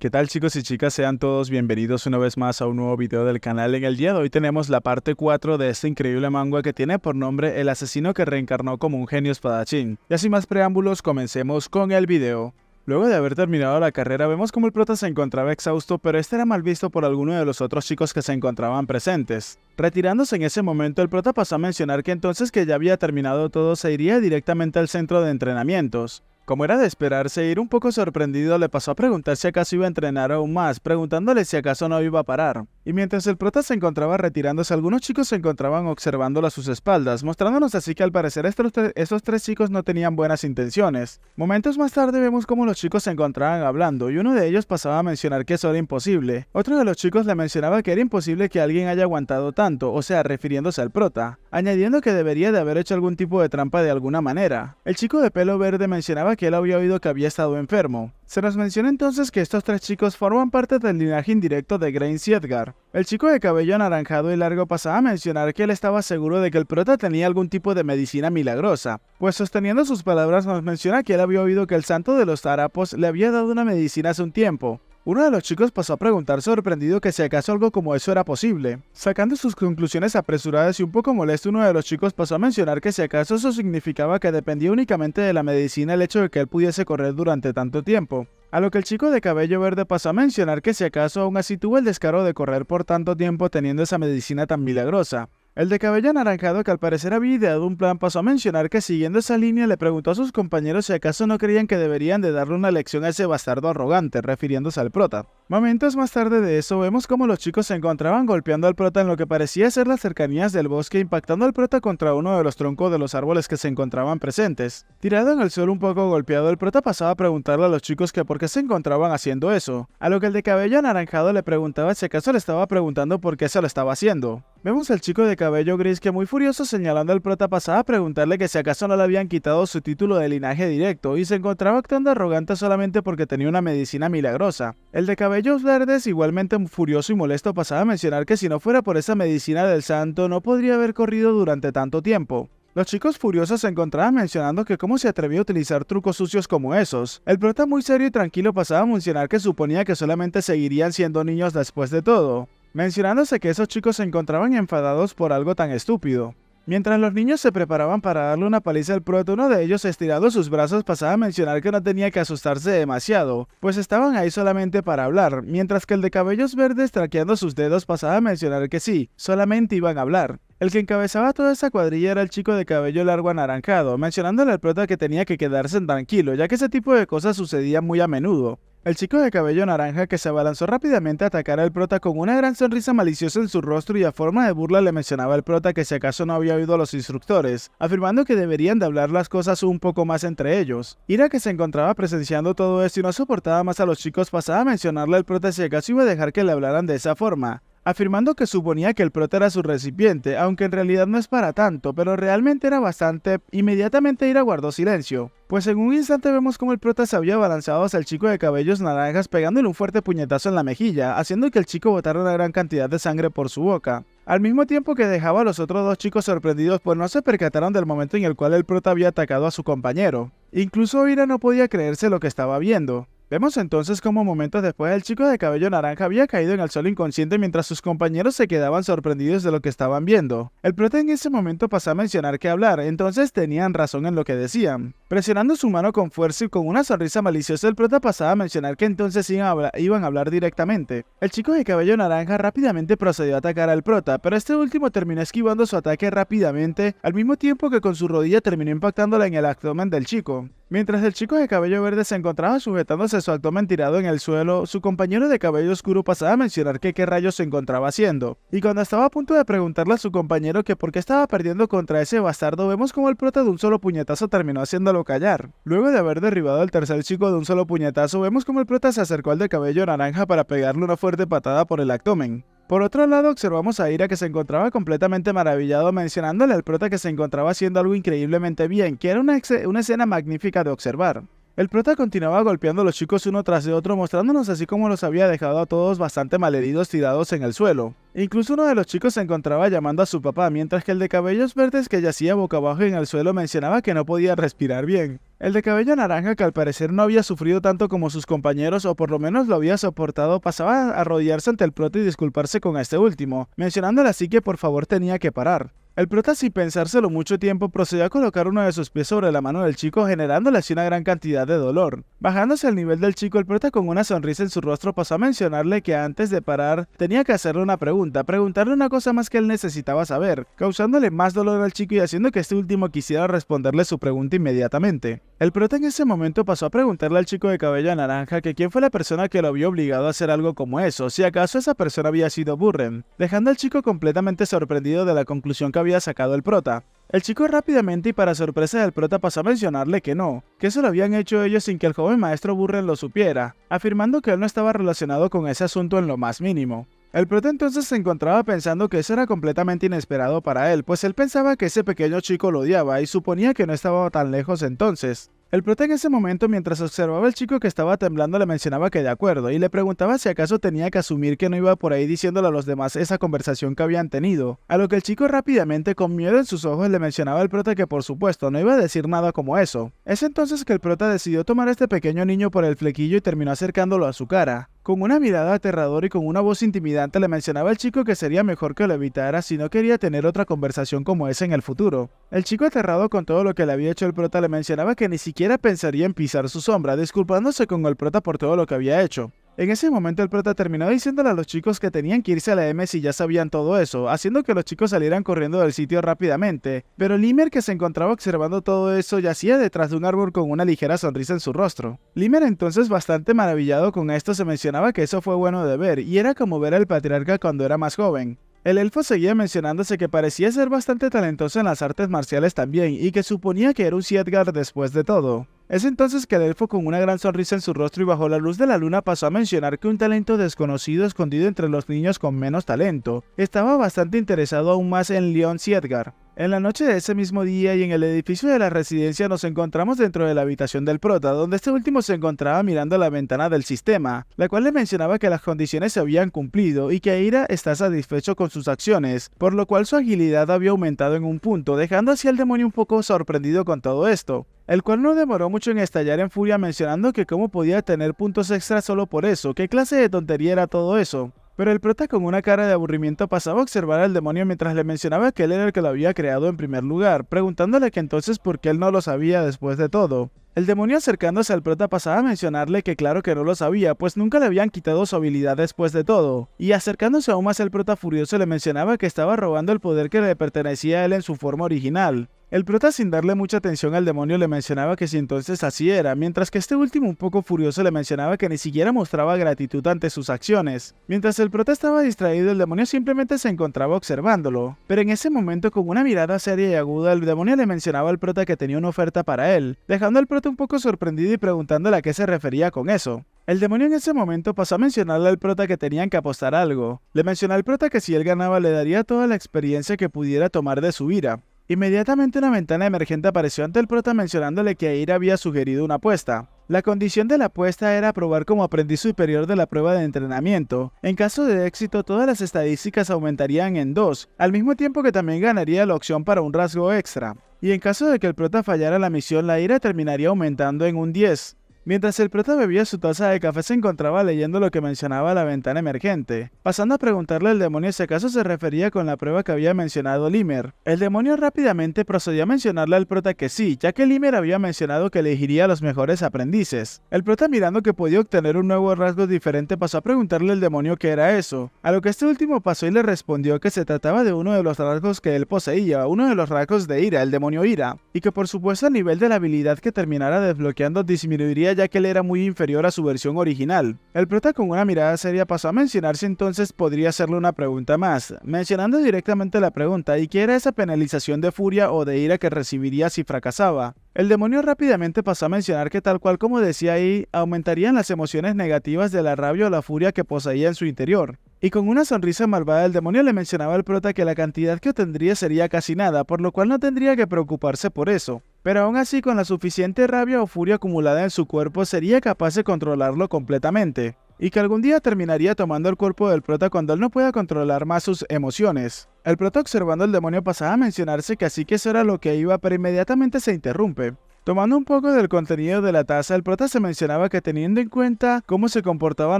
¿Qué tal, chicos y chicas? Sean todos bienvenidos una vez más a un nuevo video del canal. En el día de hoy tenemos la parte 4 de este increíble manga que tiene por nombre El asesino que reencarnó como un genio espadachín. Y sin más preámbulos, comencemos con el video. Luego de haber terminado la carrera, vemos como el prota se encontraba exhausto, pero este era mal visto por alguno de los otros chicos que se encontraban presentes. Retirándose en ese momento, el prota pasó a mencionar que entonces que ya había terminado todo, se iría directamente al centro de entrenamientos. Como era de esperarse, ir un poco sorprendido le pasó a preguntar si acaso iba a entrenar aún más, preguntándole si acaso no iba a parar. Y mientras el prota se encontraba retirándose, algunos chicos se encontraban observándolo a sus espaldas, mostrándonos así que al parecer estos tres chicos no tenían buenas intenciones. Momentos más tarde vemos cómo los chicos se encontraban hablando, y uno de ellos pasaba a mencionar que eso era imposible. Otro de los chicos le mencionaba que era imposible que alguien haya aguantado tanto, o sea, refiriéndose al prota, añadiendo que debería de haber hecho algún tipo de trampa de alguna manera. El chico de pelo verde mencionaba que él había oído que había estado enfermo. Se nos menciona entonces que estos tres chicos forman parte del linaje indirecto de Grace y Edgar. El chico de cabello anaranjado y largo pasaba a mencionar que él estaba seguro de que el prota tenía algún tipo de medicina milagrosa, pues sosteniendo sus palabras nos menciona que él había oído que el santo de los harapos le había dado una medicina hace un tiempo. Uno de los chicos pasó a preguntar sorprendido que si acaso algo como eso era posible. Sacando sus conclusiones apresuradas y un poco molesto, uno de los chicos pasó a mencionar que si acaso eso significaba que dependía únicamente de la medicina el hecho de que él pudiese correr durante tanto tiempo. A lo que el chico de cabello verde pasó a mencionar que si acaso aún así tuvo el descaro de correr por tanto tiempo teniendo esa medicina tan milagrosa. El de cabello anaranjado, que al parecer había ideado un plan, pasó a mencionar que siguiendo esa línea le preguntó a sus compañeros si acaso no creían que deberían de darle una lección a ese bastardo arrogante, refiriéndose al prota. Momentos más tarde de eso, vemos como los chicos se encontraban golpeando al prota en lo que parecía ser las cercanías del bosque, impactando al prota contra uno de los troncos de los árboles que se encontraban presentes. Tirado en el suelo un poco golpeado, el prota pasaba a preguntarle a los chicos que por qué se encontraban haciendo eso, a lo que el de cabello anaranjado le preguntaba si acaso le estaba preguntando por qué se lo estaba haciendo. Vemos al chico de cabello gris que muy furioso señalando al prota pasaba a preguntarle que si acaso no le habían quitado su título de linaje directo y se encontraba actuando arrogante solamente porque tenía una medicina milagrosa. El de cabellos verdes, igualmente furioso y molesto, pasaba a mencionar que si no fuera por esa medicina del santo no podría haber corrido durante tanto tiempo. Los chicos furiosos se encontraban mencionando que cómo se atrevía a utilizar trucos sucios como esos. El prota muy serio y tranquilo pasaba a mencionar que suponía que solamente seguirían siendo niños después de todo, mencionándose que esos chicos se encontraban enfadados por algo tan estúpido. Mientras los niños se preparaban para darle una paliza al prota, uno de ellos, estirando sus brazos, pasaba a mencionar que no tenía que asustarse demasiado, pues estaban ahí solamente para hablar, mientras que el de cabellos verdes, traqueando sus dedos, pasaba a mencionar que sí, solamente iban a hablar. El que encabezaba toda esa cuadrilla era el chico de cabello largo anaranjado, mencionándole al prota que tenía que quedarse tranquilo, ya que ese tipo de cosas sucedían muy a menudo. El chico de cabello naranja, que se abalanzó rápidamente a atacar al prota con una gran sonrisa maliciosa en su rostro y a forma de burla le mencionaba al prota que si acaso no había oído a los instructores, afirmando que deberían de hablar las cosas un poco más entre ellos. Ira, que se encontraba presenciando todo esto y no soportaba más a los chicos, pasaba a mencionarle al prota si acaso iba a dejar que le hablaran de esa forma, afirmando que suponía que el prota era su recipiente, aunque en realidad no es para tanto, pero realmente era bastante. Inmediatamente Ira guardó silencio, pues en un instante vemos como el prota se había balanceado hacia el chico de cabellos naranjas pegándole un fuerte puñetazo en la mejilla, haciendo que el chico botara una gran cantidad de sangre por su boca, al mismo tiempo que dejaba a los otros dos chicos sorprendidos pues no se percataron del momento en el cual el prota había atacado a su compañero. Incluso Ira no podía creerse lo que estaba viendo. Vemos entonces como momentos después el chico de cabello naranja había caído en el suelo inconsciente mientras sus compañeros se quedaban sorprendidos de lo que estaban viendo. El prota en ese momento pasó a mencionar que hablar, entonces tenían razón en lo que decían. Presionando su mano con fuerza y con una sonrisa maliciosa, el prota pasaba a mencionar que entonces iban a hablar directamente. El chico de cabello naranja rápidamente procedió a atacar al prota, pero este último terminó esquivando su ataque rápidamente, al mismo tiempo que con su rodilla terminó impactándola en el abdomen del chico. Mientras el chico de cabello verde se encontraba sujetándose su abdomen tirado en el suelo, su compañero de cabello oscuro pasaba a mencionar que qué rayos se encontraba haciendo. Y cuando estaba a punto de preguntarle a su compañero que por qué estaba perdiendo contra ese bastardo, vemos como el prota de un solo puñetazo terminó haciéndolo callar. Luego de haber derribado al tercer chico de un solo puñetazo, vemos como el prota se acercó al de cabello naranja para pegarle una fuerte patada por el abdomen. Por otro lado, observamos a Ira, que se encontraba completamente maravillado, mencionándole al prota que se encontraba haciendo algo increíblemente bien, que era una escena magnífica de observar. El prota continuaba golpeando a los chicos uno tras de otro, mostrándonos así como los había dejado a todos bastante malheridos tirados en el suelo. Incluso uno de los chicos se encontraba llamando a su papá, mientras que el de cabellos verdes que yacía boca abajo en el suelo mencionaba que no podía respirar bien. El de cabello naranja, que al parecer no había sufrido tanto como sus compañeros o por lo menos lo había soportado, pasaba a arrodillarse ante el prota y disculparse con este último, mencionándole así que por favor tenía que parar. El prota, sin pensárselo mucho tiempo, procedió a colocar uno de sus pies sobre la mano del chico, generándole así una gran cantidad de dolor. Bajándose al nivel del chico, el prota con una sonrisa en su rostro pasó a mencionarle que antes de parar tenía que hacerle una preguntarle una cosa más que él necesitaba saber, causándole más dolor al chico y haciendo que este último quisiera responderle su pregunta inmediatamente. El prota en ese momento pasó a preguntarle al chico de cabello naranja que quién fue la persona que lo había obligado a hacer algo como eso, si acaso esa persona había sido Burren, dejando al chico completamente sorprendido de la conclusión que había sacado el prota. El chico rápidamente y para sorpresa del prota pasó a mencionarle que no, que eso lo habían hecho ellos sin que el joven maestro Burren lo supiera, afirmando que él no estaba relacionado con ese asunto en lo más mínimo. El prota entonces se encontraba pensando que eso era completamente inesperado para él, pues él pensaba que ese pequeño chico lo odiaba y suponía que no estaba tan lejos entonces. El prota en ese momento, mientras observaba al chico que estaba temblando, le mencionaba que de acuerdo, y le preguntaba si acaso tenía que asumir que no iba por ahí diciéndole a los demás esa conversación que habían tenido, a lo que el chico rápidamente, con miedo en sus ojos, le mencionaba al prota que por supuesto no iba a decir nada como eso. Es entonces que el prota decidió tomar a este pequeño niño por el flequillo y terminó acercándolo a su cara. Con una mirada aterradora y con una voz intimidante le mencionaba al chico que sería mejor que lo evitara si no quería tener otra conversación como esa en el futuro. El chico, aterrado con todo lo que le había hecho el prota, le mencionaba que ni siquiera pensaría en pisar su sombra, disculpándose con el prota por todo lo que había hecho. En ese momento el prota terminó diciéndole a los chicos que tenían que irse a la M si ya sabían todo eso, haciendo que los chicos salieran corriendo del sitio rápidamente, pero Limer, que se encontraba observando todo eso, yacía detrás de un árbol con una ligera sonrisa en su rostro. Limer, entonces bastante maravillado con esto, se mencionaba que eso fue bueno de ver, y era como ver al patriarca cuando era más joven. El elfo seguía mencionándose que parecía ser bastante talentoso en las artes marciales también, y que suponía que era un Siedgar después de todo. Es entonces que el elfo, con una gran sonrisa en su rostro y bajo la luz de la luna, pasó a mencionar que un talento desconocido escondido entre los niños con menos talento estaba bastante interesado aún más en Leon Siedgar. En la noche de ese mismo día y en el edificio de la residencia nos encontramos dentro de la habitación del prota, donde este último se encontraba mirando la ventana del sistema, la cual le mencionaba que las condiciones se habían cumplido y que Eira está satisfecho con sus acciones, por lo cual su agilidad había aumentado en un punto, dejando así al demonio un poco sorprendido con todo esto, el cual no demoró mucho en estallar en furia mencionando que cómo podía tener puntos extra solo por eso, qué clase de tontería era todo eso. Pero el prota, con una cara de aburrimiento, pasaba a observar al demonio mientras le mencionaba que él era el que lo había creado en primer lugar, preguntándole que entonces por qué él no lo sabía después de todo. El demonio, acercándose al prota, pasaba a mencionarle que claro que no lo sabía, pues nunca le habían quitado su habilidad después de todo, y acercándose aún más al prota furioso le mencionaba que estaba robando el poder que le pertenecía a él en su forma original. El prota, sin darle mucha atención al demonio, le mencionaba que si entonces así era, mientras que este último, un poco furioso, le mencionaba que ni siquiera mostraba gratitud ante sus acciones. Mientras el prota estaba distraído, el demonio simplemente se encontraba observándolo, pero en ese momento, con una mirada seria y aguda, el demonio le mencionaba al prota que tenía una oferta para él, dejando al prota un poco sorprendido y preguntándole a qué se refería con eso. El demonio en ese momento pasó a mencionarle al prota que tenían que apostar algo. Le mencionó al prota que si él ganaba le daría toda la experiencia que pudiera tomar de su ira. Inmediatamente una ventana emergente apareció ante el prota mencionándole que Eira había sugerido una apuesta. La condición de la apuesta era aprobar como aprendiz superior de la prueba de entrenamiento. En caso de éxito, todas las estadísticas aumentarían en 2, al mismo tiempo que también ganaría la opción para un rasgo extra. Y en caso de que el prota fallara la misión, la ira terminaría aumentando en un 10. Mientras el prota bebía su taza de café, se encontraba leyendo lo que mencionaba la ventana emergente, pasando a preguntarle al demonio si acaso se refería con la prueba que había mencionado Limer. El demonio rápidamente procedió a mencionarle al prota que sí, ya que Limer había mencionado que elegiría a los mejores aprendices. El prota, mirando que podía obtener un nuevo rasgo diferente, pasó a preguntarle al demonio qué era eso, a lo que este último pasó y le respondió que se trataba de uno de los rasgos que él poseía, uno de los rasgos de ira, el demonio ira, y que por supuesto el nivel de la habilidad que terminara desbloqueando disminuiría ya que él era muy inferior a su versión original. El prota, con una mirada seria, pasó a mencionar si entonces podría hacerle una pregunta más, mencionando directamente la pregunta y qué era esa penalización de furia o de ira que recibiría si fracasaba. El demonio rápidamente pasó a mencionar que tal cual como decía ahí, aumentarían las emociones negativas de la rabia o la furia que poseía en su interior. Y con una sonrisa malvada el demonio le mencionaba al prota que la cantidad que obtendría sería casi nada, por lo cual no tendría que preocuparse por eso. Pero aún así, con la suficiente rabia o furia acumulada en su cuerpo, sería capaz de controlarlo completamente. y que algún día terminaría tomando el cuerpo del prota cuando él no pueda controlar más sus emociones. El prota, observando al demonio, pasaba a mencionarse que así que eso era lo que iba, pero inmediatamente se interrumpe. Tomando un poco del contenido de la taza, el prota se mencionaba que, teniendo en cuenta cómo se comportaba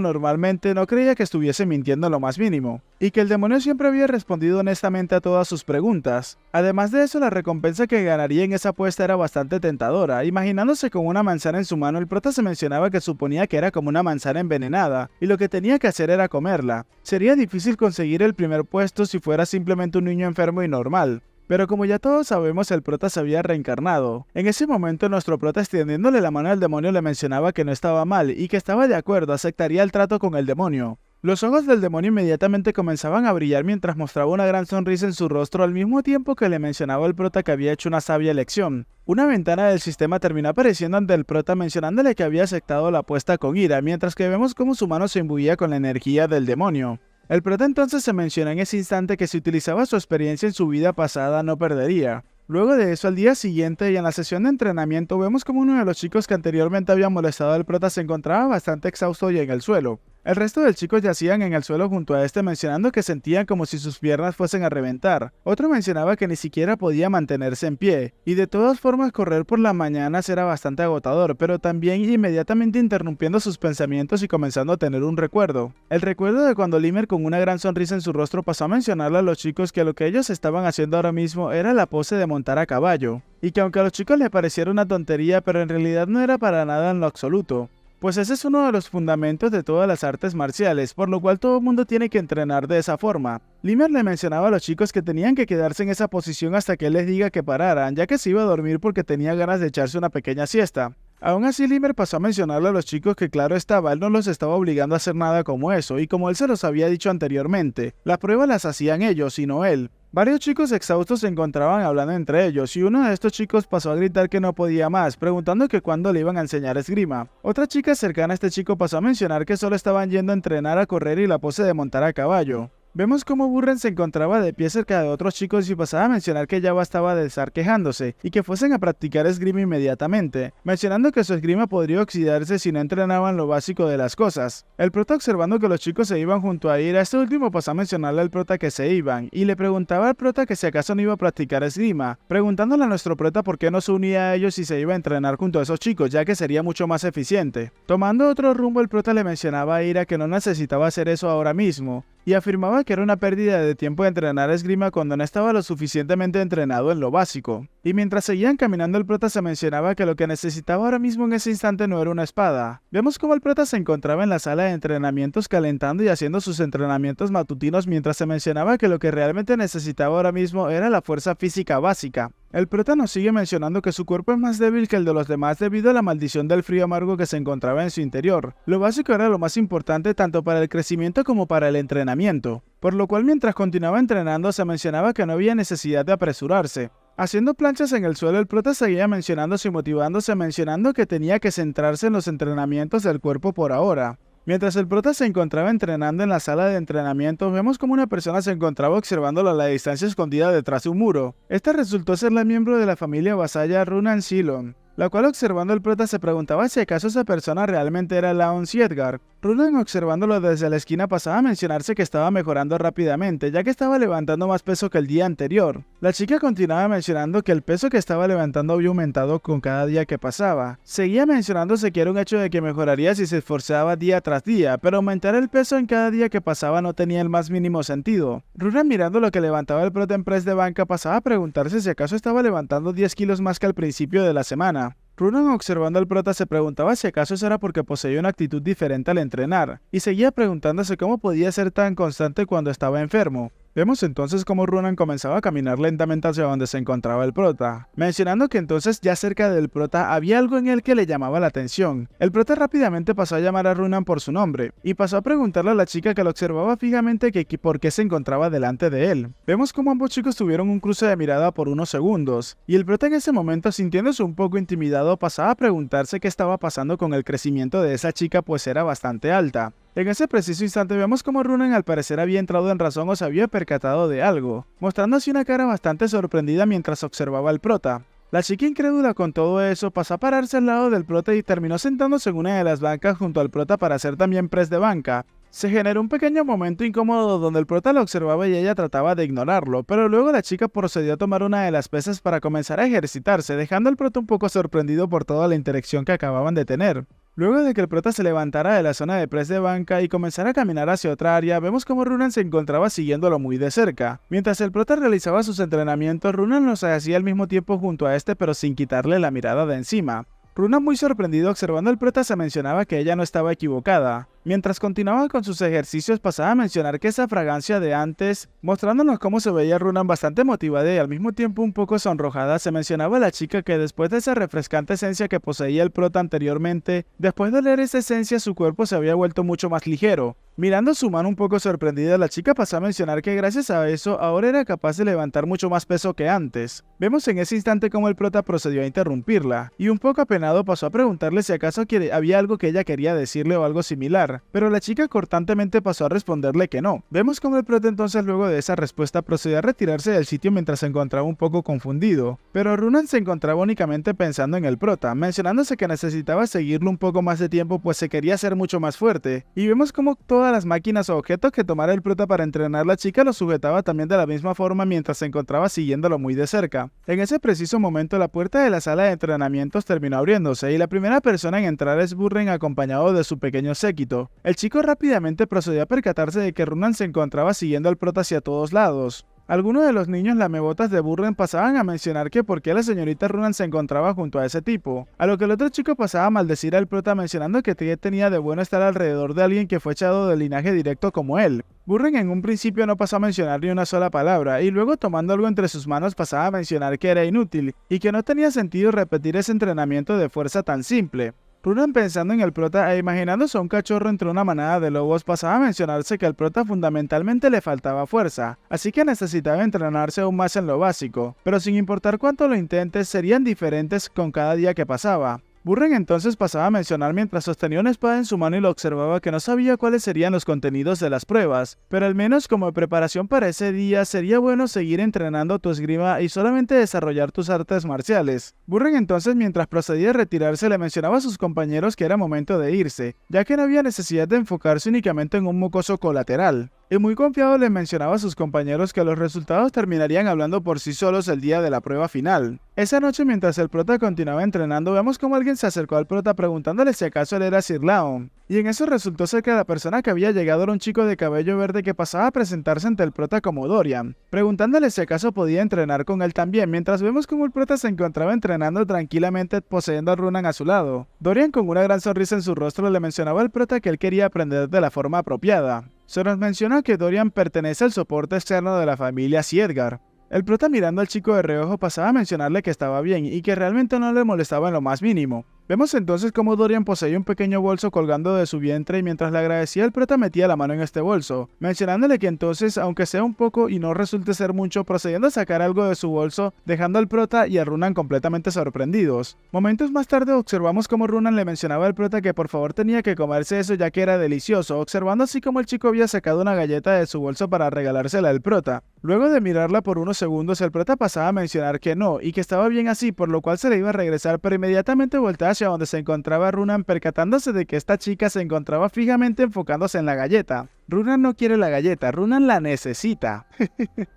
normalmente, no creía que estuviese mintiendo lo más mínimo, y que el demonio siempre había respondido honestamente a todas sus preguntas. Además de eso, la recompensa que ganaría en esa apuesta era bastante tentadora. Imaginándose con una manzana en su mano, el prota se mencionaba que suponía que era como una manzana envenenada, y lo que tenía que hacer era comerla. Sería difícil conseguir el primer puesto si fuera simplemente un niño enfermo y normal. Pero como ya todos sabemos, el prota se había reencarnado. En ese momento, nuestro prota, extendiéndole la mano al demonio, le mencionaba que no estaba mal y que estaba de acuerdo, aceptaría el trato con el demonio. Los ojos del demonio inmediatamente comenzaban a brillar mientras mostraba una gran sonrisa en su rostro, al mismo tiempo que le mencionaba al prota que había hecho una sabia elección. Una ventana del sistema terminó apareciendo ante el prota, mencionándole que había aceptado la apuesta con ira, mientras que vemos cómo su mano se imbuía con la energía del demonio. El prota entonces se menciona en ese instante que si utilizaba su experiencia en su vida pasada no perdería. Luego de eso, al día siguiente y en la sesión de entrenamiento, vemos como uno de los chicos que anteriormente había molestado al prota se encontraba bastante exhausto y en el suelo. El resto de chicos yacían en el suelo junto a este, mencionando que sentían como si sus piernas fuesen a reventar. Otro mencionaba que ni siquiera podía mantenerse en pie, y de todas formas correr por las mañanas era bastante agotador, pero también inmediatamente interrumpiendo sus pensamientos y comenzando a tener un recuerdo. El recuerdo de cuando Limer, con una gran sonrisa en su rostro, pasó a mencionarle a los chicos que lo que ellos estaban haciendo ahora mismo era la pose de montar a caballo, y que aunque a los chicos les pareciera una tontería, pero en realidad no era para nada en lo absoluto. Pues ese es uno de los fundamentos de todas las artes marciales, por lo cual todo el mundo tiene que entrenar de esa forma. Limer le mencionaba a los chicos que tenían que quedarse en esa posición hasta que él les diga que pararan, ya que se iba a dormir porque tenía ganas de echarse una pequeña siesta. Aún así, Limer pasó a mencionarle a los chicos que claro estaba, él no los estaba obligando a hacer nada como eso, y como él se los había dicho anteriormente, las pruebas las hacían ellos y no él. Varios chicos exhaustos se encontraban hablando entre ellos, y uno de estos chicos pasó a gritar que no podía más, preguntando que cuándo le iban a enseñar esgrima. Otra chica cercana a este chico pasó a mencionar que solo estaban yendo a entrenar a correr y la pose de montar a caballo. Vemos cómo Burren se encontraba de pie cerca de otros chicos y pasaba a mencionar que ya bastaba de estar quejándose y que fuesen a practicar esgrima inmediatamente, mencionando que su esgrima podría oxidarse si no entrenaban lo básico de las cosas. El prota, observando que los chicos se iban junto a Ira, este último pasó a mencionarle al prota que se iban y le preguntaba al prota que si acaso no iba a practicar esgrima, preguntándole a nuestro prota por qué no se unía a ellos y se iba a entrenar junto a esos chicos, ya que sería mucho más eficiente. Tomando otro rumbo, el prota le mencionaba a Ira que no necesitaba hacer eso ahora mismo, y afirmaba que era una pérdida de tiempo de entrenar esgrima cuando no estaba lo suficientemente entrenado en lo básico. Y mientras seguían caminando, el prota se mencionaba que lo que necesitaba ahora mismo en ese instante no era una espada. Vemos cómo el prota se encontraba en la sala de entrenamientos calentando y haciendo sus entrenamientos matutinos, mientras se mencionaba que lo que realmente necesitaba ahora mismo era la fuerza física básica. El prota nos sigue mencionando que su cuerpo es más débil que el de los demás debido a la maldición del frío amargo que se encontraba en su interior. Lo básico era lo más importante tanto para el crecimiento como para el entrenamiento, por lo cual mientras continuaba entrenando se mencionaba que no había necesidad de apresurarse. Haciendo planchas en el suelo, el prota seguía mencionándose y motivándose, mencionando que tenía que centrarse en los entrenamientos del cuerpo por ahora. Mientras el prota se encontraba entrenando en la sala de entrenamiento, vemos como una persona se encontraba observándolo a la distancia escondida detrás de un muro. Esta resultó ser la miembro de la familia vasalla Runan Shilon, la cual observando al prota se preguntaba si acaso esa persona realmente era Laon Siedgar. Runan, observándolo desde la esquina, pasaba a mencionarse que estaba mejorando rápidamente, ya que estaba levantando más peso que el día anterior. La chica continuaba mencionando que el peso que estaba levantando había aumentado con cada día que pasaba. Seguía mencionándose que era un hecho de que mejoraría si se esforzaba día tras día, pero aumentar el peso en cada día que pasaba no tenía el más mínimo sentido. Runan, mirando lo que levantaba el prota en press de banca, pasaba a preguntarse si acaso estaba levantando 10 kilos más que al principio de la semana. Runan, observando al prota, se preguntaba si acaso eso era porque poseía una actitud diferente al entrenar, y seguía preguntándose cómo podía ser tan constante cuando estaba enfermo. Vemos entonces cómo Runan comenzaba a caminar lentamente hacia donde se encontraba el prota, mencionando que entonces ya cerca del prota había algo en él que le llamaba la atención. El prota rápidamente pasó a llamar a Runan por su nombre, y pasó a preguntarle a la chica que lo observaba fijamente que por qué se encontraba delante de él. Vemos cómo ambos chicos tuvieron un cruce de mirada por unos segundos, y el prota en ese momento, sintiéndose un poco intimidado, pasaba a preguntarse qué estaba pasando con el crecimiento de esa chica, pues era bastante alta. En ese preciso instante vemos como Runan al parecer había entrado en razón o se había percatado de algo, mostrando así una cara bastante sorprendida mientras observaba al prota. La chica incrédula con todo eso pasó a pararse al lado del prota y terminó sentándose en una de las bancas junto al prota para hacer también press de banca. Se generó un pequeño momento incómodo donde el prota la observaba y ella trataba de ignorarlo, pero luego la chica procedió a tomar una de las pesas para comenzar a ejercitarse, dejando al prota un poco sorprendido por toda la interacción que acababan de tener. Luego de que el prota se levantara de la zona de press de banca y comenzara a caminar hacia otra área, vemos como Runan se encontraba siguiéndolo muy de cerca. Mientras el prota realizaba sus entrenamientos, Runan los hacía al mismo tiempo junto a este pero sin quitarle la mirada de encima. Runan, muy sorprendido observando al prota, se mencionaba que ella no estaba equivocada. Mientras continuaba con sus ejercicios, pasaba a mencionar que esa fragancia de antes, mostrándonos cómo se veía Runan bastante motivada y al mismo tiempo un poco sonrojada, se mencionaba a la chica que después de esa refrescante esencia que poseía el prota anteriormente, después de oler esa esencia su cuerpo se había vuelto mucho más ligero. Mirando su mano un poco sorprendida, la chica pasó a mencionar que gracias a eso ahora era capaz de levantar mucho más peso que antes. Vemos en ese instante cómo el prota procedió a interrumpirla, y un poco apenado pasó a preguntarle si acaso había algo que ella quería decirle o algo similar, pero la chica cortantemente pasó a responderle que no. Vemos cómo el prota entonces luego de esa respuesta procedió a retirarse del sitio mientras se encontraba un poco confundido, pero Runan se encontraba únicamente pensando en el prota, mencionándose que necesitaba seguirlo un poco más de tiempo pues se quería ser mucho más fuerte, y vemos cómo todas las máquinas o objetos que tomara el prota para entrenar la chica lo sujetaba también de la misma forma mientras se encontraba siguiéndolo muy de cerca. En ese preciso momento la puerta de la sala de entrenamientos terminó abriéndose y la primera persona en entrar es Burren acompañado de su pequeño séquito. El chico rápidamente procedió a percatarse de que Runan se encontraba siguiendo al prota hacia todos lados. Algunos de los niños lamebotas de Burren pasaban a mencionar que por qué la señorita Runan se encontraba junto a ese tipo, a lo que el otro chico pasaba a maldecir al prota mencionando que tenía de bueno estar alrededor de alguien que fue echado del linaje directo como él. Burren en un principio no pasó a mencionar ni una sola palabra, y luego tomando algo entre sus manos pasaba a mencionar que era inútil, y que no tenía sentido repetir ese entrenamiento de fuerza tan simple. Runan, pensando en el prota e imaginándose a un cachorro entre una manada de lobos, pasaba a mencionarse que al prota fundamentalmente le faltaba fuerza, así que necesitaba entrenarse aún más en lo básico, pero sin importar cuánto lo intentes, serían diferentes con cada día que pasaba. Burren entonces pasaba a mencionar mientras sostenía una espada en su mano y lo observaba que no sabía cuáles serían los contenidos de las pruebas, pero al menos como preparación para ese día sería bueno seguir entrenando tu esgrima y solamente desarrollar tus artes marciales. Burren entonces, mientras procedía a retirarse, le mencionaba a sus compañeros que era momento de irse, ya que no había necesidad de enfocarse únicamente en un mocoso colateral. Y muy confiado le mencionaba a sus compañeros que los resultados terminarían hablando por sí solos el día de la prueba final. Esa noche, mientras el prota continuaba entrenando, vemos como alguien se acercó al prota preguntándole si acaso él era Sir Laon. Y en eso resultó ser que la persona que había llegado era un chico de cabello verde que pasaba a presentarse ante el prota como Dorian, preguntándole si acaso podía entrenar con él también, mientras vemos como el prota se encontraba entrenando tranquilamente poseyendo a Runan a su lado. Dorian, con una gran sonrisa en su rostro, le mencionaba al prota que él quería aprender de la forma apropiada. Se nos menciona que Dorian pertenece al soporte externo de la familia Siedgar. El prota, mirando al chico de reojo, pasaba a mencionarle que estaba bien y que realmente no le molestaba en lo más mínimo. Vemos entonces cómo Dorian poseía un pequeño bolso colgando de su vientre y mientras le agradecía el prota metía la mano en este bolso, mencionándole que entonces, aunque sea un poco y no resulte ser mucho, procediendo a sacar algo de su bolso, dejando al prota y a Runan completamente sorprendidos. Momentos más tarde observamos cómo Runan le mencionaba al prota que por favor tenía que comerse eso ya que era delicioso, observando así como el chico había sacado una galleta de su bolso para regalársela al prota. Luego de mirarla por unos segundos, el prota pasaba a mencionar que no y que estaba bien así, por lo cual se le iba a regresar, pero inmediatamente voltea hacia donde se encontraba Runan, percatándose de que esta chica se encontraba fijamente enfocándose en la galleta. Runan no quiere la galleta, Runan la necesita.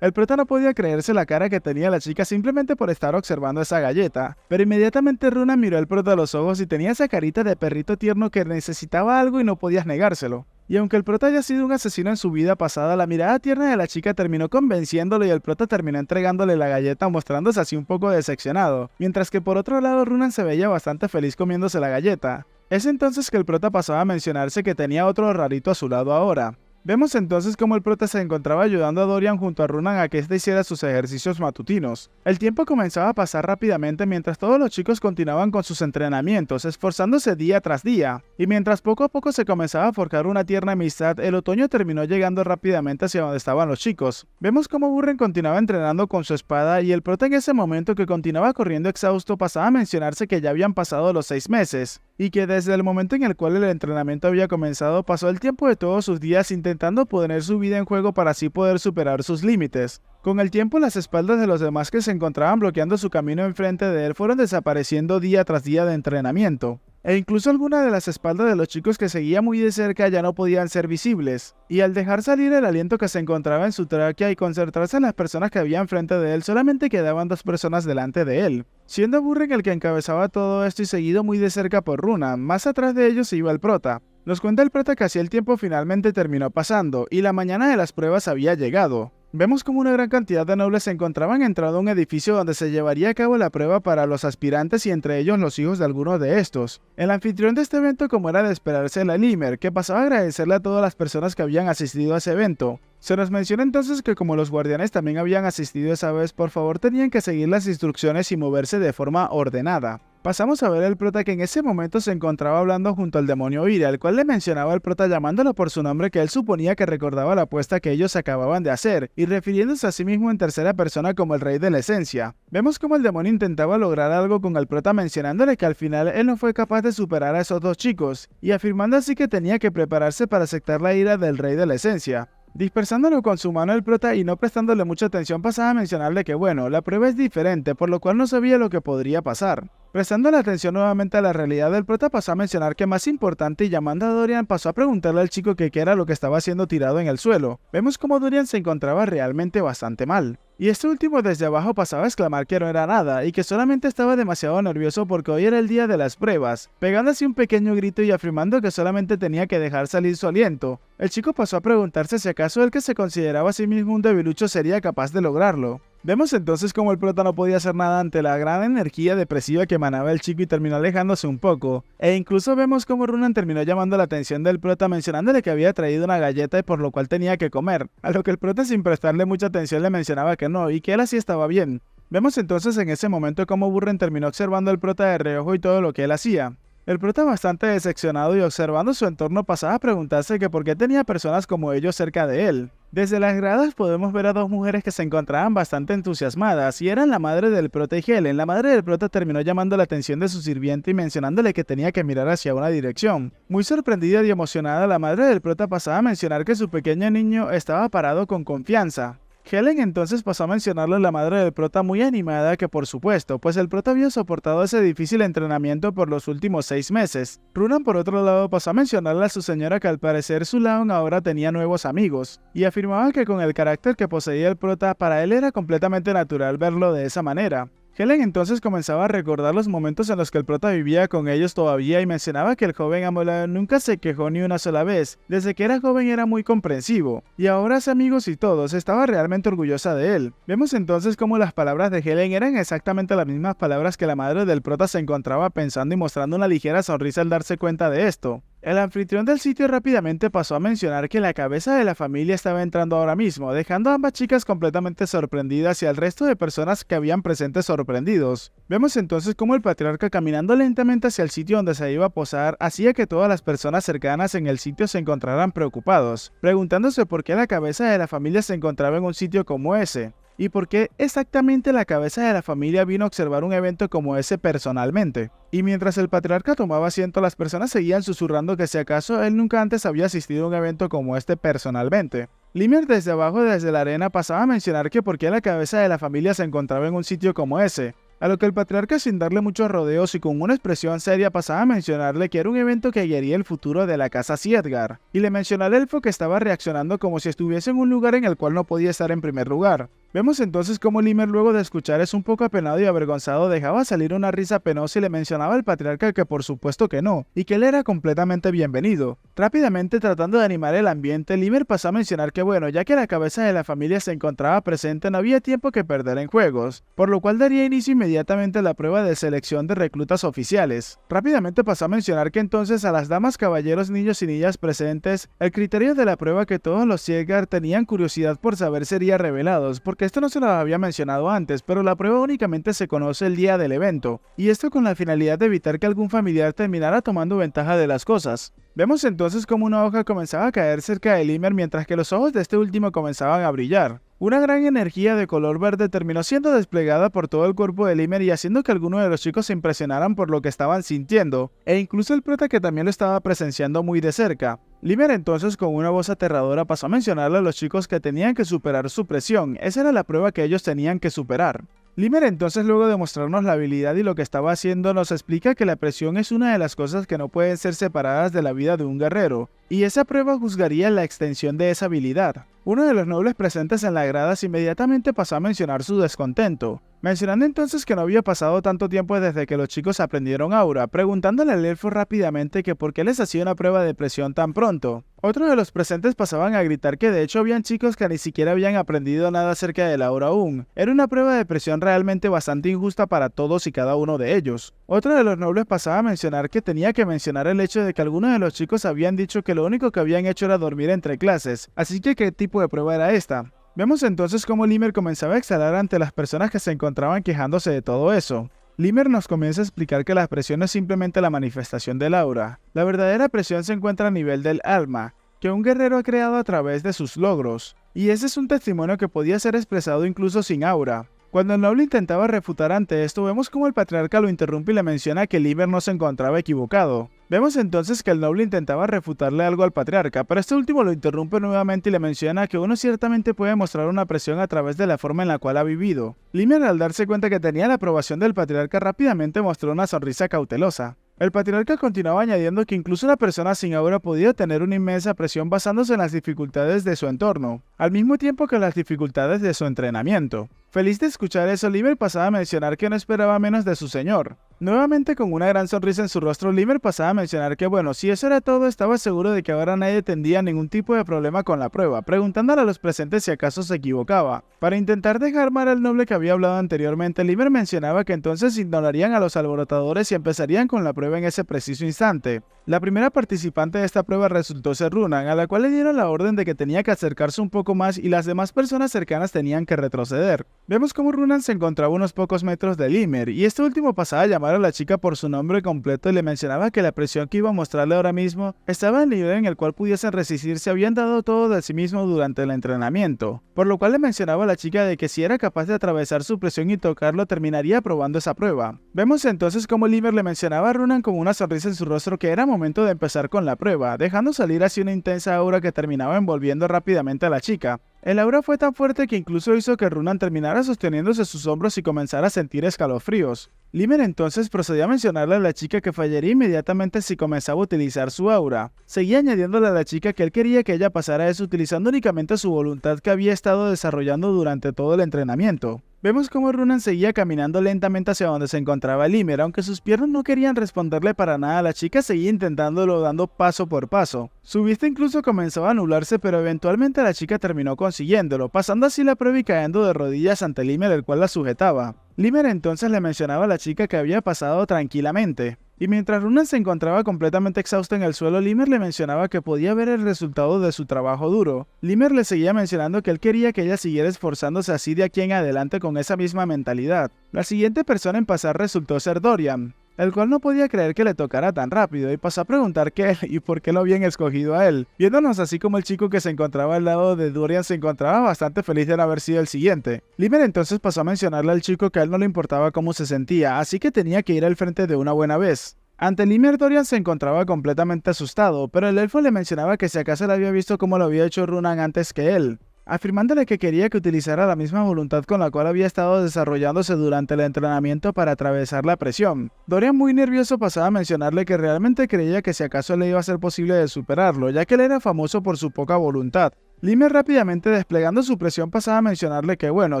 El prota no podía creerse la cara que tenía la chica simplemente por estar observando esa galleta, pero inmediatamente Runan miró al prota a los ojos y tenía esa carita de perrito tierno que necesitaba algo y no podías negárselo. Y aunque el prota haya sido un asesino en su vida pasada, la mirada tierna de la chica terminó convenciéndolo y el prota terminó entregándole la galleta mostrándose así un poco decepcionado, mientras que por otro lado Runan se veía bastante feliz comiéndose la galleta. Es entonces que el prota pasaba a mencionarse que tenía otro rarito a su lado ahora. Vemos entonces cómo el prota se encontraba ayudando a Dorian junto a Runan a que éste hiciera sus ejercicios matutinos. El tiempo comenzaba a pasar rápidamente mientras todos los chicos continuaban con sus entrenamientos, esforzándose día tras día. Y mientras poco a poco se comenzaba a forjar una tierna amistad, el otoño terminó llegando rápidamente hacia donde estaban los chicos. Vemos cómo Burren continuaba entrenando con su espada y el prota en ese momento que continuaba corriendo exhausto pasaba a mencionarse que ya habían pasado los 6 meses. y que desde el momento en el cual el entrenamiento había comenzado pasó el tiempo de todos sus días intentando poner su vida en juego para así poder superar sus límites. Con el tiempo, las espaldas de los demás que se encontraban bloqueando su camino enfrente de él fueron desapareciendo día tras día de entrenamiento. E incluso algunas de las espaldas de los chicos que seguía muy de cerca ya no podían ser visibles. Y al dejar salir el aliento que se encontraba en su tráquea y concentrarse en las personas que había enfrente de él, solamente quedaban 2 personas delante de él. Siendo Burren el que encabezaba todo esto y seguido muy de cerca por Runa, más atrás de ellos iba el prota. Nos cuenta el prota que así el tiempo finalmente terminó pasando, y la mañana de las pruebas había llegado. Vemos como una gran cantidad de nobles se encontraban entrando a un edificio donde se llevaría a cabo la prueba para los aspirantes y entre ellos los hijos de algunos de estos. El anfitrión de este evento, como era de esperarse, era Limer, que pasaba a agradecerle a todas las personas que habían asistido a ese evento. Se nos menciona entonces que como los guardianes también habían asistido esa vez, por favor tenían que seguir las instrucciones y moverse de forma ordenada. Pasamos a ver al prota que en ese momento se encontraba hablando junto al demonio Ira, el cual le mencionaba al prota llamándolo por su nombre que él suponía que recordaba la apuesta que ellos acababan de hacer, y refiriéndose a sí mismo en tercera persona como el rey de la esencia. Vemos como el demonio intentaba lograr algo con el prota mencionándole que al final él no fue capaz de superar a esos 2 chicos, y afirmando así que tenía que prepararse para aceptar la ira del rey de la esencia. Dispersándolo con su mano el prota y no prestándole mucha atención pasaba a mencionarle que bueno, la prueba es diferente, por lo cual no sabía lo que podría pasar. Prestando la atención nuevamente a la realidad del prota pasó a mencionar que más importante y llamando a Dorian pasó a preguntarle al chico que qué era lo que estaba siendo tirado en el suelo. Vemos como Dorian se encontraba realmente bastante mal. Y este último desde abajo pasaba a exclamar que no era nada y que solamente estaba demasiado nervioso porque hoy era el día de las pruebas, pegando así un pequeño grito y afirmando que solamente tenía que dejar salir su aliento. El chico pasó a preguntarse si acaso el que se consideraba a sí mismo un debilucho sería capaz de lograrlo. Vemos entonces como el prota no podía hacer nada ante la gran energía depresiva que emanaba el chico y terminó alejándose un poco. E incluso vemos como Runan terminó llamando la atención del prota mencionándole que había traído una galleta y por lo cual tenía que comer, a lo que el prota sin prestarle mucha atención le mencionaba que no y que él así estaba bien. Vemos entonces en ese momento como Burren terminó observando al prota de reojo y todo lo que él hacía. El prota bastante decepcionado y observando su entorno pasaba a preguntarse que por qué tenía personas como ellos cerca de él. Desde las gradas podemos ver a 2 mujeres que se encontraban bastante entusiasmadas y eran la madre del prota y Helen. La madre del prota terminó llamando la atención de su sirviente y mencionándole que tenía que mirar hacia una dirección. Muy sorprendida y emocionada, la madre del prota pasaba a mencionar que su pequeño niño estaba parado con confianza. Helen entonces pasó a mencionarle a la madre del prota muy animada que por supuesto, pues el prota había soportado ese difícil entrenamiento por los últimos 6 meses. Runan por otro lado pasó a mencionarle a su señora que al parecer su Laon ahora tenía nuevos amigos, y afirmaba que con el carácter que poseía el prota para él era completamente natural verlo de esa manera. Helen entonces comenzaba a recordar los momentos en los que el prota vivía con ellos todavía y mencionaba que el joven Amolao nunca se quejó ni una sola vez. Desde que era joven era muy comprensivo, y ahora hace amigos y todos, estaba realmente orgullosa de él. Vemos entonces cómo las palabras de Helen eran exactamente las mismas palabras que la madre del prota se encontraba pensando y mostrando una ligera sonrisa al darse cuenta de esto. El anfitrión del sitio rápidamente pasó a mencionar que la cabeza de la familia estaba entrando ahora mismo, dejando a ambas chicas completamente sorprendidas y al resto de personas que habían presentes sorprendidos. Vemos entonces cómo el patriarca caminando lentamente hacia el sitio donde se iba a posar hacía que todas las personas cercanas en el sitio se encontraran preocupados, preguntándose por qué la cabeza de la familia se encontraba en un sitio como ese. ¿Y por qué exactamente la cabeza de la familia vino a observar un evento como ese personalmente? Y mientras el patriarca tomaba asiento, las personas seguían susurrando que si acaso él nunca antes había asistido a un evento como este personalmente. Limer desde abajo, desde la arena, pasaba a mencionar que por qué la cabeza de la familia se encontraba en un sitio como ese. A lo que el patriarca, sin darle muchos rodeos y con una expresión seria, pasaba a mencionarle que era un evento que guiaría el futuro de la casa Siedgar, y le mencionó al elfo que estaba reaccionando como si estuviese en un lugar en el cual no podía estar en primer lugar. Vemos entonces cómo Limer, luego de escuchar eso un poco apenado y avergonzado, dejaba salir una risa penosa y le mencionaba al patriarca que por supuesto que no, y que él era completamente bienvenido. Rápidamente, tratando de animar el ambiente, Limer pasó a mencionar que bueno, ya que la cabeza de la familia se encontraba presente, no había tiempo que perder en juegos, por lo cual daría inicio inmediatamente a la prueba de selección de reclutas oficiales. Rápidamente pasó a mencionar que entonces a las damas, caballeros, niños y niñas presentes, el criterio de la prueba que todos los Siedgar tenían curiosidad por saber sería revelados, porque esto no se lo había mencionado antes, pero la prueba únicamente se conoce el día del evento, y esto con la finalidad de evitar que algún familiar terminara tomando ventaja de las cosas. Vemos entonces como una hoja comenzaba a caer cerca de Limer mientras que los ojos de este último comenzaban a brillar. Una gran energía de color verde terminó siendo desplegada por todo el cuerpo de Limer y haciendo que algunos de los chicos se impresionaran por lo que estaban sintiendo, e incluso el prota que también lo estaba presenciando muy de cerca. Limer entonces con una voz aterradora pasó a mencionarle a los chicos que tenían que superar su presión, esa era la prueba que ellos tenían que superar. Limer entonces, luego de mostrarnos la habilidad y lo que estaba haciendo, nos explica que la presión es una de las cosas que no pueden ser separadas de la vida de un guerrero, y esa prueba juzgaría la extensión de esa habilidad. Uno de los nobles presentes en las gradas inmediatamente pasó a mencionar su descontento, mencionando entonces que no había pasado tanto tiempo desde que los chicos aprendieron aura, preguntándole al elfo rápidamente que por qué les hacía una prueba de presión tan pronto. Otros de los presentes pasaban a gritar que de hecho habían chicos que ni siquiera habían aprendido nada acerca del aura aún. Era una prueba de presión realmente bastante injusta para todos y cada uno de ellos. Otro de los nobles pasaba a mencionar que tenía que mencionar el hecho de que algunos de los chicos habían dicho que lo único que habían hecho era dormir entre clases, así que ¿qué tipo de prueba era esta? Vemos entonces cómo Limer comenzaba a exhalar ante las personas que se encontraban quejándose de todo eso. Limer nos comienza a explicar que la presión no es simplemente la manifestación del aura. La verdadera presión se encuentra a nivel del alma, que un guerrero ha creado a través de sus logros, y ese es un testimonio que podía ser expresado incluso sin aura. Cuando el noble intentaba refutar ante esto, vemos como el patriarca lo interrumpe y le menciona que Limer no se encontraba equivocado. Vemos entonces que el noble intentaba refutarle algo al patriarca, pero este último lo interrumpe nuevamente y le menciona que uno ciertamente puede mostrar una presión a través de la forma en la cual ha vivido. Limer, al darse cuenta que tenía la aprobación del patriarca, rápidamente mostró una sonrisa cautelosa. El patriarca continuaba añadiendo que incluso una persona sin aura podía tener una inmensa presión basándose en las dificultades de su entorno, al mismo tiempo que las dificultades de su entrenamiento. Feliz de escuchar eso, Limer pasaba a mencionar que no esperaba menos de su señor. Nuevamente con una gran sonrisa en su rostro, Limer pasaba a mencionar que bueno, si eso era todo, estaba seguro de que ahora nadie tendría ningún tipo de problema con la prueba, preguntándole a los presentes si acaso se equivocaba. Para intentar dejar mal al noble que había hablado anteriormente, Limer mencionaba que entonces ignorarían a los alborotadores y empezarían con la prueba en ese preciso instante. La primera participante de esta prueba resultó ser Runan, a la cual le dieron la orden de que tenía que acercarse un poco más y las demás personas cercanas tenían que retroceder. Vemos como Runan se encontraba a unos pocos metros de Limer, y este último pasaba a llamar a la chica por su nombre completo y le mencionaba que la presión que iba a mostrarle ahora mismo estaba al nivel en el cual pudiesen resistir si habían dado todo de sí mismo durante el entrenamiento, por lo cual le mencionaba a la chica de que si era capaz de atravesar su presión y tocarlo terminaría aprobando esa prueba. Vemos entonces como Limer le mencionaba a Runan con una sonrisa en su rostro que era momento de empezar con la prueba, dejando salir así una intensa aura que terminaba envolviendo rápidamente a la chica. El aura fue tan fuerte que incluso hizo que Runan terminara sosteniéndose sus hombros y comenzara a sentir escalofríos. Limer entonces procedió a mencionarle a la chica que fallaría inmediatamente si comenzaba a utilizar su aura. Seguía añadiéndole a la chica que él quería que ella pasara eso utilizando únicamente su voluntad que había estado desarrollando durante todo el entrenamiento. Vemos cómo Runan seguía caminando lentamente hacia donde se encontraba Limer, aunque sus piernas no querían responderle para nada, la chica seguía intentándolo dando paso por paso. Su vista incluso comenzaba a anularse, pero eventualmente la chica terminó consiguiéndolo, pasando así la prueba y cayendo de rodillas ante Limer, el cual la sujetaba. Limer entonces le mencionaba a la chica que había pasado tranquilamente. Y mientras Runan se encontraba completamente exhausta en el suelo, Limer le mencionaba que podía ver el resultado de su trabajo duro. Limer le seguía mencionando que él quería que ella siguiera esforzándose así de aquí en adelante con esa misma mentalidad. La siguiente persona en pasar resultó ser Dorian, el cual no podía creer que le tocara tan rápido y pasó a preguntar qué y por qué lo habían escogido a él, viéndonos así como el chico que se encontraba al lado de Dorian se encontraba bastante feliz de no haber sido el siguiente. Limer entonces pasó a mencionarle al chico que a él no le importaba cómo se sentía, así que tenía que ir al frente de una buena vez. Ante Limer, Dorian se encontraba completamente asustado, pero el elfo le mencionaba que si acaso le había visto como lo había hecho Runan antes que él, afirmándole que quería que utilizara la misma voluntad con la cual había estado desarrollándose durante el entrenamiento para atravesar la presión. Dorian, muy nervioso, pasaba a mencionarle que realmente creía que si acaso le iba a ser posible de superarlo, ya que él era famoso por su poca voluntad. Limer, rápidamente desplegando su presión, pasaba a mencionarle que bueno,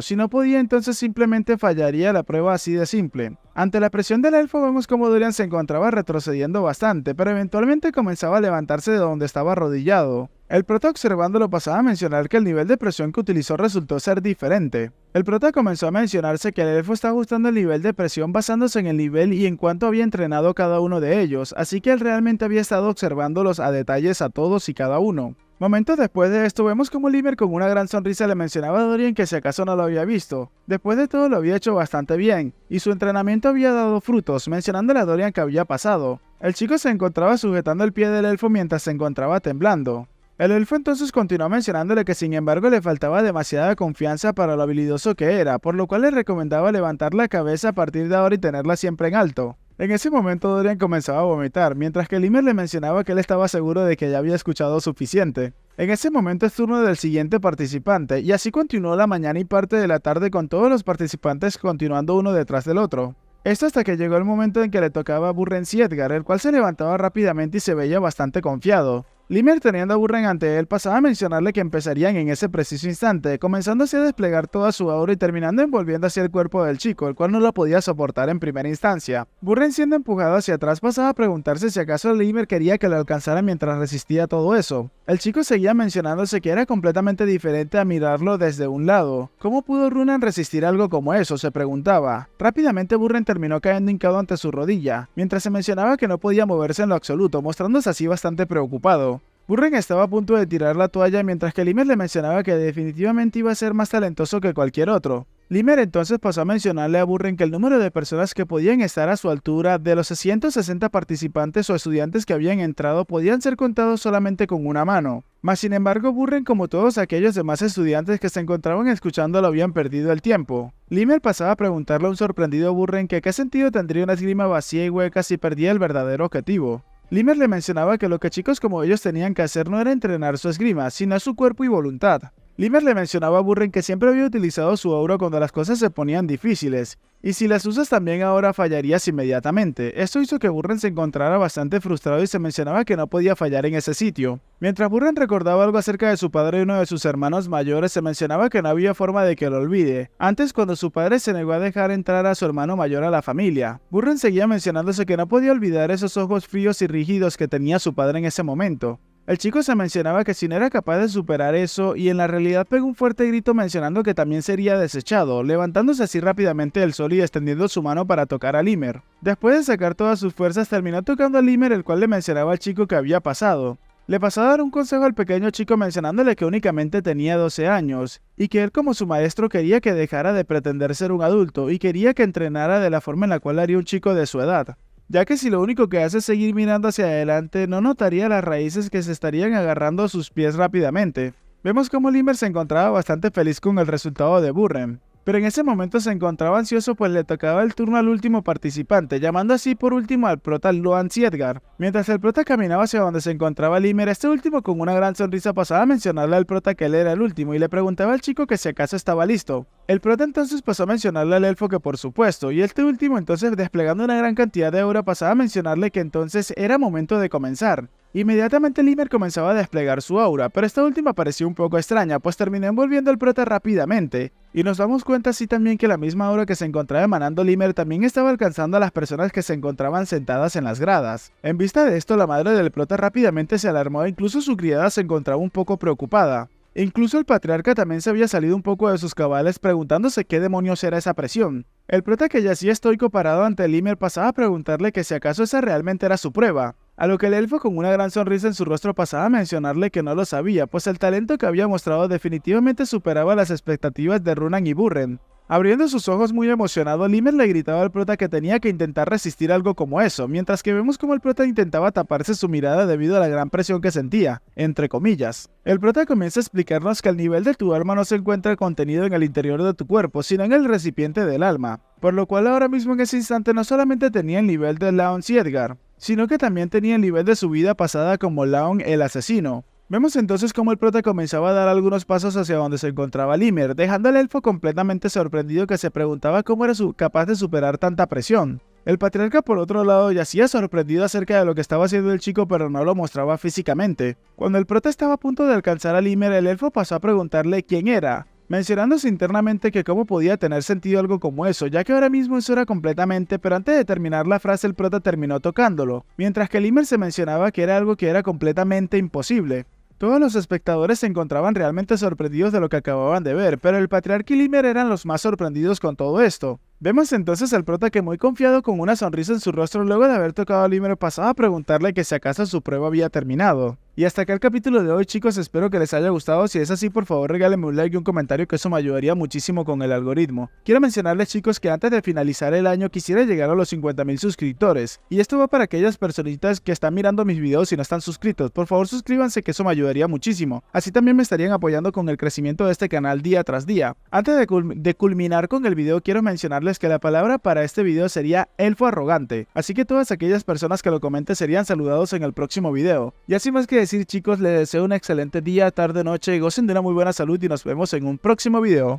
si no podía entonces simplemente fallaría la prueba así de simple. Ante la presión del elfo vemos como Dorian se encontraba retrocediendo bastante, pero eventualmente comenzaba a levantarse de donde estaba arrodillado. El prota, observándolo, pasaba a mencionar que el nivel de presión que utilizó resultó ser diferente. El prota comenzó a mencionarse que el elfo está ajustando el nivel de presión basándose en el nivel y en cuánto había entrenado cada uno de ellos, así que él realmente había estado observándolos a detalles a todos y cada uno. Momentos después de esto vemos como Limer con una gran sonrisa le mencionaba a Dorian que si acaso no lo había visto. Después de todo lo había hecho bastante bien, y su entrenamiento había dado frutos, mencionándole a Dorian que había pasado. El chico se encontraba sujetando el pie del elfo mientras se encontraba temblando. El elfo entonces continuó mencionándole que sin embargo le faltaba demasiada confianza para lo habilidoso que era, por lo cual le recomendaba levantar la cabeza a partir de ahora y tenerla siempre en alto. En ese momento Dorian comenzaba a vomitar, mientras que Limer le mencionaba que él estaba seguro de que ya había escuchado suficiente. En ese momento es turno del siguiente participante, y así continuó la mañana y parte de la tarde con todos los participantes continuando uno detrás del otro. Esto hasta que llegó el momento en que le tocaba a Burren Siedgar, el cual se levantaba rápidamente y se veía bastante confiado. Limer, teniendo a Burren ante él, pasaba a mencionarle que empezarían en ese preciso instante, comenzándose a desplegar toda su aura y terminando envolviendo hacia el cuerpo del chico, el cual no lo podía soportar en primera instancia. Burren, siendo empujado hacia atrás, pasaba a preguntarse si acaso Limer quería que lo alcanzara mientras resistía todo eso. El chico seguía mencionándose que era completamente diferente a mirarlo desde un lado. ¿Cómo pudo Runan resistir algo como eso?, se preguntaba. Rápidamente Burren terminó cayendo hincado ante su rodilla, mientras se mencionaba que no podía moverse en lo absoluto, mostrándose así bastante preocupado. Burren estaba a punto de tirar la toalla mientras que Limer le mencionaba que definitivamente iba a ser más talentoso que cualquier otro. Limer entonces pasó a mencionarle a Burren que el número de personas que podían estar a su altura de los 160 participantes o estudiantes que habían entrado podían ser contados solamente con una mano. Mas sin embargo Burren, como todos aquellos demás estudiantes que se encontraban escuchándolo, habían perdido el tiempo. Limer pasaba a preguntarle a un sorprendido Burren que qué sentido tendría una esgrima vacía y hueca si perdía el verdadero objetivo. Limer le mencionaba que lo que chicos como ellos tenían que hacer no era entrenar su esgrima, sino su cuerpo y voluntad. Limer le mencionaba a Burren que siempre había utilizado su aura cuando las cosas se ponían difíciles, y si las usas también ahora fallarías inmediatamente. Esto hizo que Burren se encontrara bastante frustrado y se mencionaba que no podía fallar en ese sitio. Mientras Burren recordaba algo acerca de su padre y uno de sus hermanos mayores, se mencionaba que no había forma de que lo olvide, antes cuando su padre se negó a dejar entrar a su hermano mayor a la familia. Burren seguía mencionándose que no podía olvidar esos ojos fríos y rígidos que tenía su padre en ese momento. El chico se mencionaba que si no era capaz de superar eso, y en la realidad pegó un fuerte grito mencionando que también sería desechado, levantándose así rápidamente del suelo y extendiendo su mano para tocar a Limer. Después de sacar todas sus fuerzas, terminó tocando a Limer, el cual le mencionaba al chico que había pasado. Le pasó a dar un consejo al pequeño chico mencionándole que únicamente tenía 12 años, y que él como su maestro quería que dejara de pretender ser un adulto y quería que entrenara de la forma en la cual haría un chico de su edad, ya que si lo único que hace es seguir mirando hacia adelante, no notaría las raíces que se estarían agarrando a sus pies rápidamente. Vemos cómo Limer se encontraba bastante feliz con el resultado de Burren, pero en ese momento se encontraba ansioso pues le tocaba el turno al último participante, llamando así por último al prota Loan Siedgar. Mientras el prota caminaba hacia donde se encontraba Limer, este último con una gran sonrisa pasaba a mencionarle al prota que él era el último y le preguntaba al chico que si acaso estaba listo. El prota entonces pasó a mencionarle al elfo que por supuesto, y este último entonces desplegando una gran cantidad de aura pasaba a mencionarle que entonces era momento de comenzar. Inmediatamente Limer comenzaba a desplegar su aura, pero esta última pareció un poco extraña, pues terminó envolviendo al prota rápidamente, y nos damos cuenta así también que la misma aura que se encontraba emanando Limer también estaba alcanzando a las personas que se encontraban sentadas en las gradas. En vista de esto, la madre del prota rápidamente se alarmó e incluso su criada se encontraba un poco preocupada. Incluso el patriarca también se había salido un poco de sus cabales preguntándose qué demonios era esa presión. El prota que yacía estoico parado ante Limer pasaba a preguntarle que si acaso esa realmente era su prueba, a lo que el elfo con una gran sonrisa en su rostro pasaba a mencionarle que no lo sabía, pues el talento que había mostrado definitivamente superaba las expectativas de Runan y Burren. Abriendo sus ojos muy emocionado, Limer le gritaba al prota que tenía que intentar resistir algo como eso, mientras que vemos como el prota intentaba taparse su mirada debido a la gran presión que sentía, entre comillas. El prota comienza a explicarnos que el nivel de tu alma no se encuentra contenido en el interior de tu cuerpo, sino en el recipiente del alma, por lo cual ahora mismo en ese instante no solamente tenía el nivel de Laon Siedgar, sino que también tenía el nivel de su vida pasada como Laon el asesino. Vemos entonces cómo el prota comenzaba a dar algunos pasos hacia donde se encontraba Limer, dejando al elfo completamente sorprendido que se preguntaba cómo era capaz de superar tanta presión. El patriarca por otro lado yacía sorprendido acerca de lo que estaba haciendo el chico pero no lo mostraba físicamente. Cuando el prota estaba a punto de alcanzar a Limer, el elfo pasó a preguntarle quién era, mencionándose internamente que cómo podía tener sentido algo como eso, ya que ahora mismo eso era completamente, pero antes de terminar la frase el prota terminó tocándolo, mientras que Limer se mencionaba que era algo que era completamente imposible. Todos los espectadores se encontraban realmente sorprendidos de lo que acababan de ver, pero el patriarca y Limer eran los más sorprendidos con todo esto. Vemos entonces al prota que muy confiado con una sonrisa en su rostro luego de haber tocado a Limer pasaba a preguntarle que si acaso su prueba había terminado. Y hasta acá el capítulo de hoy, chicos, espero que les haya gustado. Si es así, por favor regálenme un like y un comentario, que eso me ayudaría muchísimo con el algoritmo. Quiero mencionarles, chicos, que antes de finalizar el año quisiera llegar a los 50.000 suscriptores. Y esto va para aquellas personitas que están mirando mis videos y no están suscritos. Por favor suscríbanse, que eso me ayudaría muchísimo. Así también me estarían apoyando con el crecimiento de este canal día tras día. Antes de culminar con el video, quiero mencionarles que la palabra para este video sería elfo arrogante. Así que todas aquellas personas que lo comenten serían saludados en el próximo video. Y así más que decir, chicos, les deseo un excelente día, tarde, noche, gocen de una muy buena salud y nos vemos en un próximo video.